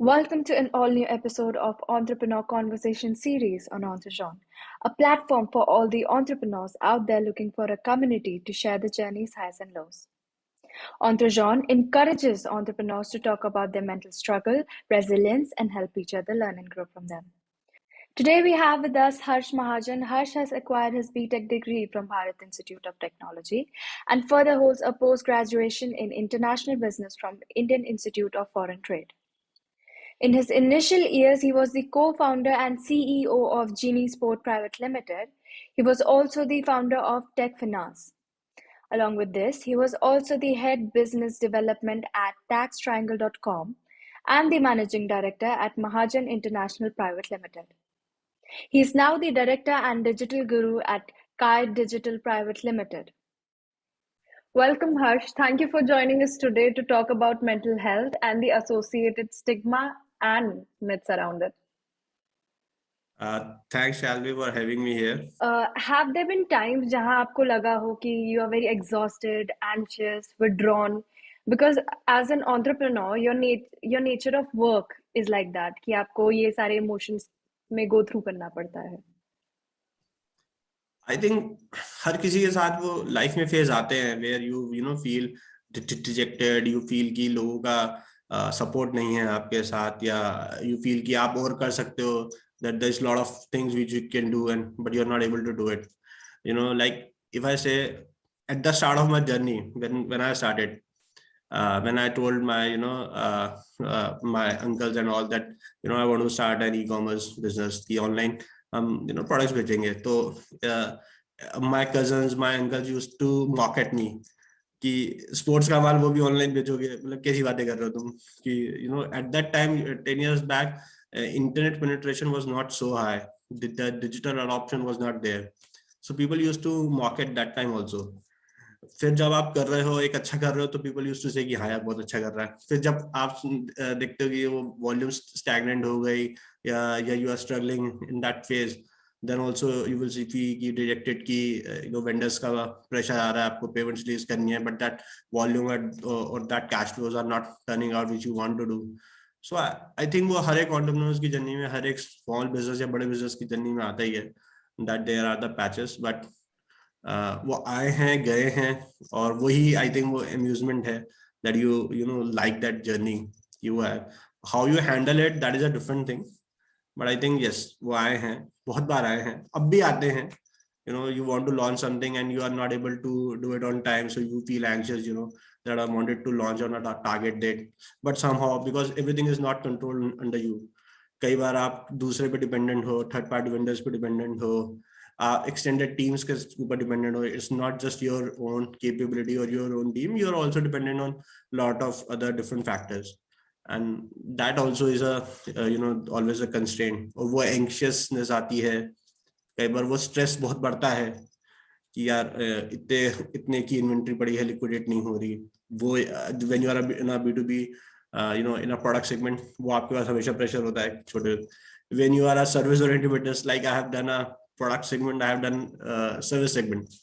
Welcome to an all-new episode of Entrepreneur Conversation Series on EntreJourn, a platform for all the entrepreneurs out there looking for a community to share the journey's highs and lows. EntreJourn encourages entrepreneurs to talk about their mental struggle, resilience, and help each other learn and grow from them. Today we have with us Harsh Mahajan. Harsh has acquired his BTech degree from Bharat Institute of Technology and further holds a post-graduation in international business from Indian Institute of Foreign Trade. In his initial years, he was the co-founder and CEO of Genie Sport Private Limited. He was also the founder of Tech Finance. Along with this, he was also the head business development at taxtriangle.com and the managing director at Mahajan International Private Limited. He is now the director and digital guru at Kyde Digital Private Limited. Welcome, Harsh. Thank you for joining us today to talk about mental health and the associated stigma and myths around it. Thanks, Shalvi, for having me here. Have there been times जहाँ आपको लगा हो कि you are very exhausted, anxious, withdrawn? Because as an entrepreneur, your nature of work is like that कि आपको ये सारे emotions में go through करना पड़ता है. I think हर किसी के साथ वो लाइफ में फेज आते हैं where you feel dejected, you feel कि लोगों का सपोर्ट नहीं है आपके साथ, या you feel कि आप और कर सकते हो, that there's a lot of things which you can do but you're not able to do it. Like if I say at the start of my journey, when I started, when I told my my uncles and all that I want to start an e-commerce business, the online products बेचेंगे, तो my cousins, my uncles used to mock at me कि sports का माल वो भी online बेचोगे, मतलब कैसी बातें कर रहे हो तुम, कि at that time 10 years back internet penetration was not so high, the digital adoption was not there, so people used to mock at that time also. फिर जब आप कर रहे हो, एक अच्छा कर रहे हो, तो पीपल यूज्ड टू से कि हाँ यार बहुत अच्छा कर रहा है. फिर जब आप देखते हो कि वो वॉल्यूम स्टैग्नेंट हो गई या you are struggling in that phase, then also you will see कि डिजेक्टेड कि वेंडर्स का प्रेशर आ रहा है, आपको पेमेंट्स रिलीज करनी है, बट दैट वॉल्यूम और that cash flows are not turning out which you want to do. So I think वो हर एक एंटरप्रेन्योर्स की जर्नी में, हर एक स्मॉल बिजनेस या बड़े बिजनेस की जर्नी में आता ही है that there are the patches, but वो आए हैं गए हैं, और वही आई थिंक वो अम्यूजमेंट है that you like that journey you have. How you handle it, that is a different thing, but I think yes, वो आए हैं, बहुत बार आए हैं, अब भी आते हैं. You want to launch something and you are not able to do it on time, so you feel anxious, that I wanted to launch on a target date, but somehow because everything is not controlled under you, कई बार आप दूसरे पे dependent हो, third party vendors पे dependent हो, extended teams के ऊपर dependent हो. It's not just your own capability or your own team, you're also dependent on lot of other different factors, and that also is a always a constraint. और वो anxiousness आती है, कई बार वो stress बहुत बढ़ता है कि यार इतने की इन्वेंट्री पड़ी है, लिक्विडेट नहीं हो रही. वो when you are in a B2B in a product segment, वो आपके पास हमेशा प्रेशर होता है छोटे. When you are a service oriented business, like I have done a product segment, I have done service segment.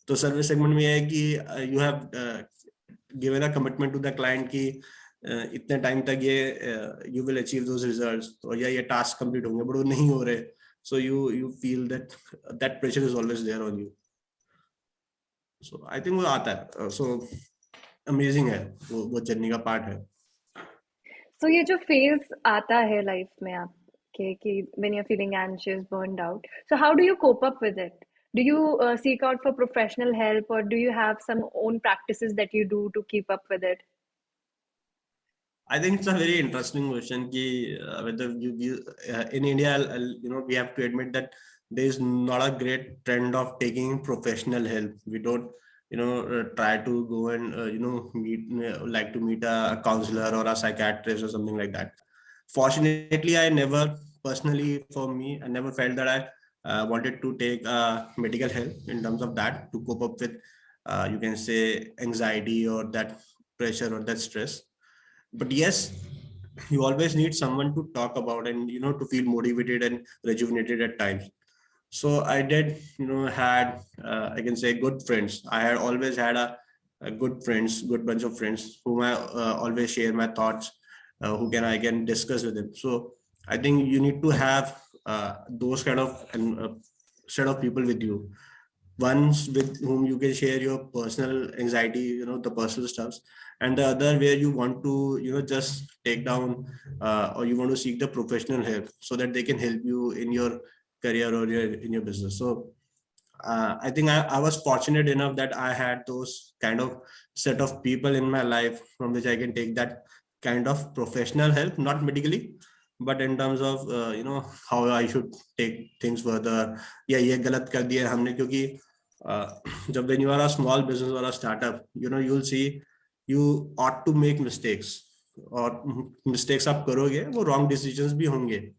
तो service segment में है कि you have given a commitment to the client कि इतने टाइम तक ये you will achieve those results, और या ये task complete होंगे, but वो नहीं हो रहे, so you feel that pressure is always there on you. So I think वो आता है, so amazing है, वो जर्नी का पार्ट है. So ये जो phase आता है लाइफ में आप when you're feeling anxious, burned out, so how do you cope up with it? Do you seek out for professional help, or do you have some own practices that you do to keep up with it? I think it's a very interesting question. Whether in India, we have to admit that there is not a great trend of taking professional help. We don't, try to go and meet a counselor or a psychiatrist or something like that. Fortunately, I never personally, for me, I never felt that I wanted to take medical help in terms of that to cope up with, you can say, anxiety or that pressure or that stress. But yes, you always need someone to talk about and to feel motivated and rejuvenated at times. So I did had I can say good friends. I had always had a good bunch of friends whom I always share my thoughts I can discuss with him. So I think you need to have those kind of set of people with you, ones with whom you can share your personal anxiety, the personal stuffs, and the other where you want to, just take down, or you want to seek the professional help so that they can help you in your career or in your business. So I think I was fortunate enough that I had those kind of set of people in my life from which I can take that kind of professional help, not medically, but in terms of how I should take things further. या ये गलत कर दिया हमने, क्योंकि जब when you are a small business or a startup, you'll see you ought to make mistakes, और mistakes आप करोगे, वो wrong decisions भी होंगे,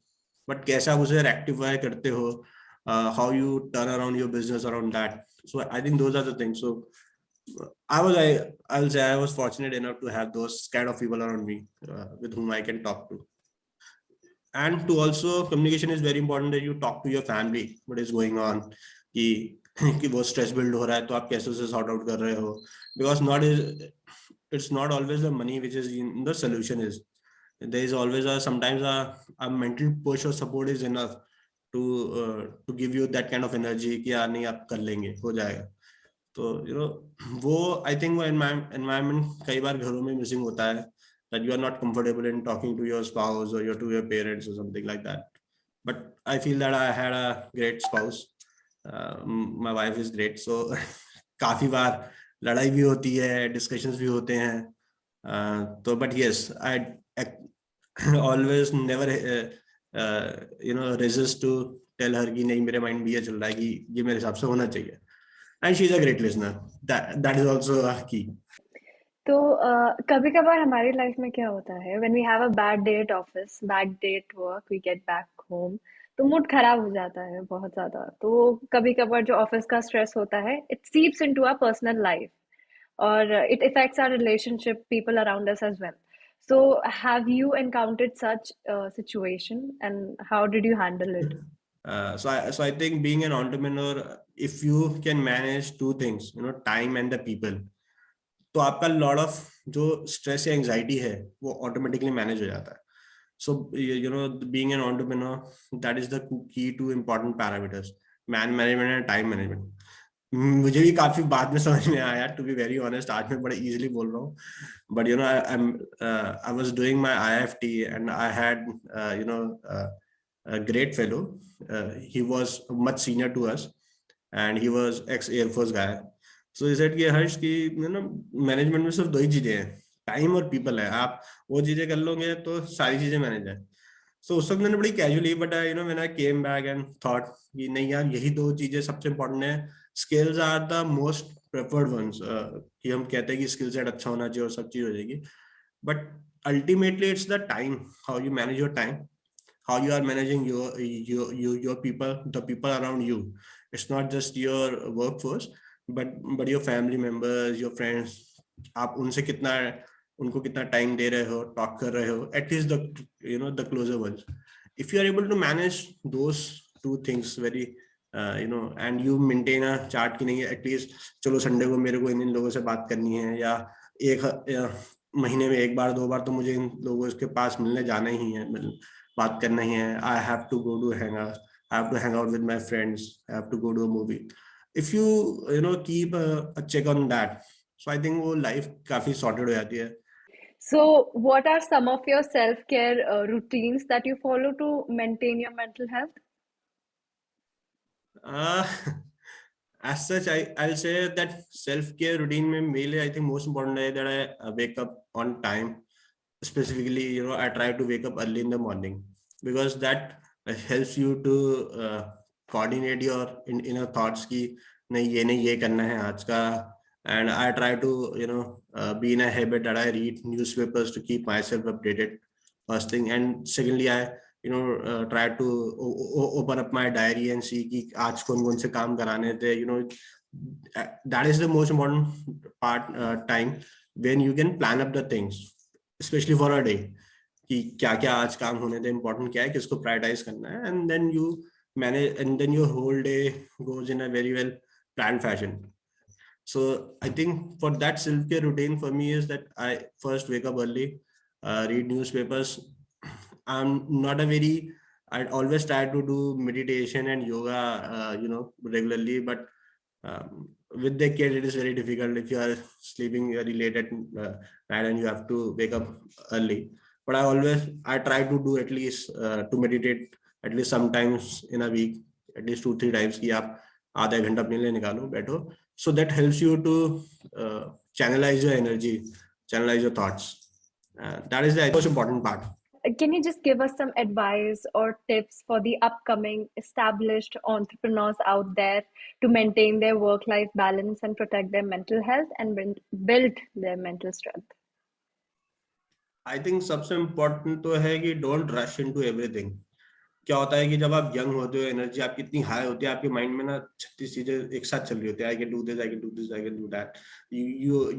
but कैसे आप उसे rectify करते हो, how you turn around your business around that. So I think those are the things. So I'll say I was fortunate enough to have those kind of people around me, with whom I can talk to. And to also, communication is very important, that you talk to your family what is going on, कि वो stress build हो रहा है तो आप कैसे उसे sort out कर रहे हो, because it's not always the money which is in the solution. Is there is always sometimes a mental push or support is enough to give you that kind of energy कि यार नहीं आप कर लेंगे, हो जाएगा. तो वो I think वो environment कई बार घरों में missing होता है, that you are not comfortable in talking to your spouse or to your parents or something like that. But I feel that I had a great spouse. My wife is great. So काफी बार लड़ाई भी होती है, discussions भी होते हैं. तो but yes, I always never resist to tell her कि नहीं, मेरे mind में ये चल रहा है कि ये मेरे हिसाब से होना चाहिए. And she's a great listener. That is also a key. तो कभी कभार हमारी लाइफ में क्या होता है, when we have a bad day at office, bad day at work, we get back home, तो मूड खराब हो जाता है बहुत ज्यादा. तो कभी कभार जो ऑफिस का स्ट्रेस होता है, it seeps into our personal life, और it affects our relationship, people around us as well. So have you encountered such situation, and how did you handle it? So I think being an entrepreneur, if you can manage two things, time and the people, तो आपका lot of जो stress या anxiety है वो automatically manage हो जाता है. So being an entrepreneur, that is the key to important parameters: man management and time management. मुझे भी काफी बाद में समझ में आया, to be very honest. आज मैं बड़े easily बोल रहा हूँ, but I was doing my IFT and I had a great fellow. He was much senior to us and he was ex Air Force guy. So he said कि हर्ष की management में सिर्फ दो ही चीजें हैं, टाइम और पीपल है. आप वो चीजें कर लोगे तो सारी चीजें मैनेज है. सो उस वक्त मैंने बड़ी casually, but when I came back and thought कि नहीं यार, यही दो चीजें सबसे इंपॉर्टेंट है. Skills are the most preferred ones, कि हम कहते हैं कि स्किल सेट अच्छा होना चाहिए और सब चीज हो जाएगी, but ultimately it's the time, how you manage your time, how you are managing your people, the people around you. It's not just your workforce, but your family members, your friends. आप उनसे उनको कितना time दे रहे हो, talk कर रहे हो, at least the closer ones. If you are able to manage those two things very and you maintain a chart, की नहीं है एटलीस्ट चलो संडे को मेरे को इन लोगों से बात करनी है, या एक महीने में एक बार दो बार तो मुझे इन लोगों के पास मिलने जाना ही है, बात करना ही है. I have to go to hang out, I have to hang out with my friends, I have to go to a movie. If you keep a check on that, so I think वो life काफी sorted हो जाती है. So what are some of your self care routines that you follow to maintain your mental health? uh, as such, I'll say that self care routine में mainly I think most important है that I wake up on time. Specifically, I try to wake up early in the morning, because that helps you to coordinate your inner thoughts की नहीं ये करना है आज का. And I try to be in a habit that I read newspapers to keep myself updated, first thing. And secondly, I try to open up my diary and see कि आज कौन से काम कराने थे. That is the most important part, time when you can plan up the things, especially for a day, कि क्या क्या आज काम होने थे, important क्या है, किसको prioritize करना है, and then you manage, and then your whole day goes in a very well planned fashion. So I think for that self-care routine for me is that I first wake up early, read newspapers. I'm not a very, I always try to do meditation and yoga, regularly, but with the kid, it is very difficult if you are sleeping very late at night and you have to wake up early. But I try to do at least to meditate at least sometimes in a week, at least 2-3 times कि आप आधा घंटा अपने लिए निकालो बैठो. So that helps you to channelize your energy, channelize your thoughts. That is the most important part. Can you just give us some advice or tips for the upcoming established entrepreneurs out there to maintain their work-life balance and protect their mental health and build their mental strength? I think सबसे important तो है कि don't rush into everything. क्या होता है कि जब आप यंग होते हो, एनर्जी आपकी इतनी हाई होती है, आपके माइंड में ना 36 चीजें एक साथ चल रही होती है. I can do this, I can do this, I can do that.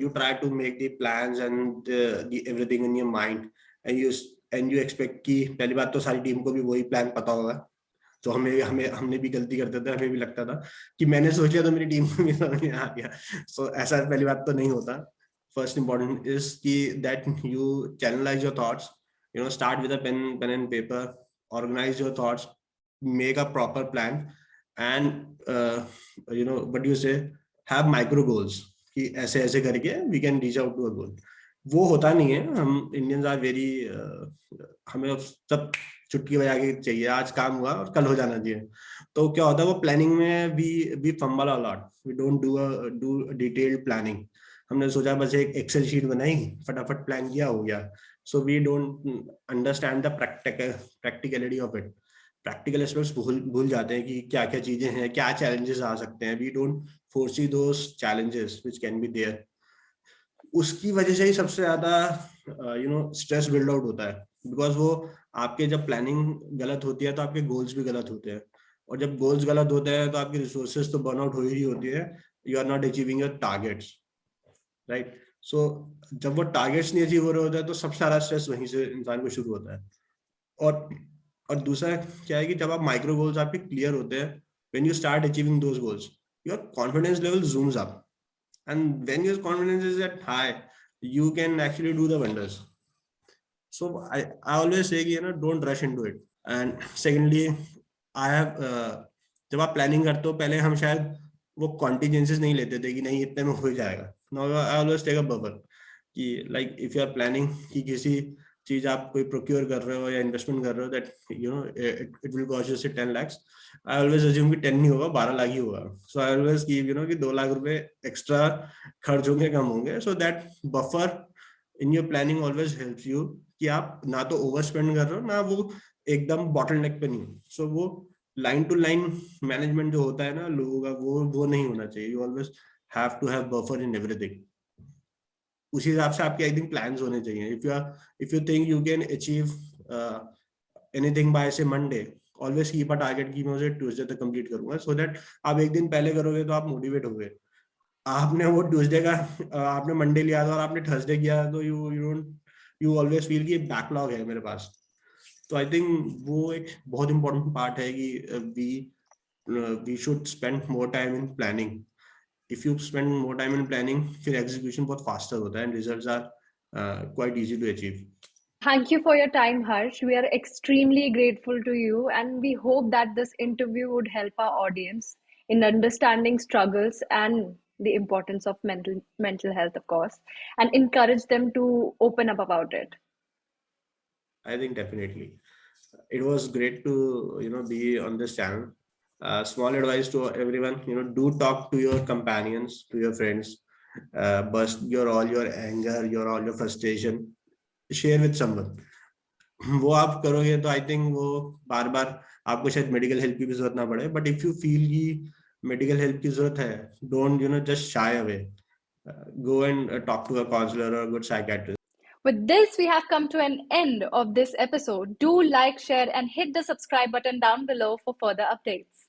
You try to make the plans and everything in your mind, and you expect कि पहली बात तो सारी टीम को भी वही प्लान पता होगा. तो हमें हमें हमने भी गलती करते थे, हमें भी लगता था कि मैंने सोच लिया तो मेरी टीम को भी समझ में आ गया. सो ऐसा पहली बात तो नहीं होता. First important is that you channelize your thoughts. Start with a pen and paper, organize your thoughts, make a proper plan, and what do you say, have micro goals कि ऐसे ऐसे करके we can reach out to a goal. वो होता नहीं है. हम Indians are very, हमें सब चुटकी बजा के चाहिए, आज काम हुआ और कल हो जाना चाहिए. तो क्या होता है, वो प्लानिंग में we fumble a lot. We don't do detailed planning. हमने सोचा बस एक एक्सेल शीट बनाई, फटाफट प्लान किया, हो गया. So we don't understand the practicality of it. Practical aspects भूल जाते हैं कि क्या क्या चीजें हैं, क्या चैलेंजेस आ सकते हैं. We don't foresee those challenges which can be there. उसकी वजह से ही सबसे ज्यादा स्ट्रेस बिल्ड आउट होता है. बिकॉज वो आपके जब प्लानिंग गलत होती है तो आपके गोल्स भी गलत होते हैं, और जब गोल्स गलत होते हैं तो आपकी रिसोर्सेज तो बर्न आउट हो ही होती है. You are not achieving your targets, right. So जब वो टारगेट्स नहीं अचीव हो रहे होता है तो सबसे सारा स्ट्रेस वहीं से इंसान को शुरू होता है. और और दूसरा क्या है कि जब आप माइक्रो गोल्स आपके क्लियर होते हैं, when you start achieving those goals, your confidence level zooms up. And when your confidence is at high, you can actually do the wonders. So I always say don't rush into it. And secondly, I have जब आप planning करते हो, पहले हम शायद वो contingencies नहीं लेते थे कि नहीं इतने में हो जाएगा. Now I always take a buffer कि like if you are planning कि किसी चीज आप कोई प्रोक्योर कर रहे हो या इन्वेस्टमेंट कर रहे हो, that it will cost you से 10 lakhs. आई ऑलवेज अज्यूम कि 10 नहीं होगा, 12 लाख ही होगा. सो आई ऑलवेज कीप कि 2 लाख रुपए एक्स्ट्रा खर्च होंगे, कम होंगे. So that buffer in your planning always helps you कि आप ना तो ओवर स्पेंड कर रहे हो, ना वो एकदम बॉटल नेक पे नहीं हो. सो वो लाइन टू लाइन मैनेजमेंट जो होता है ना लोगों का, वो नहीं होना चाहिए. You always have to have buffer in everything. उसी हिसाब से आपके आई थिंक प्लान्स होने चाहिए. If you think you can achieve anything by say Monday, always keep a target कि मैं उसे ट्यूसडे तक कंप्लीट करूंगा. सो दैट आप एक दिन पहले करोगे तो आप मोटिवेट होगे. आपने वो ट्यूसडे का आपने मंडे लिया था और आपने थर्सडे किया, तो यू ऑलवेज फील कि बैकलॉग है मेरे पास. तो आई थिंक वो एक बहुत इंपॉर्टेंट पार्ट है कि we should spend more time in planning. If you spend more time in planning, फिर एग्जीक्यूशन बहुत फास्टर होता है and results are quite easy to achieve. Thank you for your time, Harsh. We are extremely grateful to you, and we hope that this interview would help our audience in understanding struggles and the importance of mental health, of course, and encourage them to open up about it. I think definitely it was great to be on this channel. Small advice to everyone: do talk to your companions, to your friends. Bust all your anger, all your frustration. Share with someone. वो आप करोगे तो आई think वो बार बार आपको शायद medical help की भी जरूरत ना पड़े. बट इफ यू फील कि मेडिकल हेल्प की जरूरत है, don't just shy away. Go and talk to a counselor or a good psychiatrist. With this, we have come to an end of this episode. Do like, share, and hit the subscribe button down below for further updates.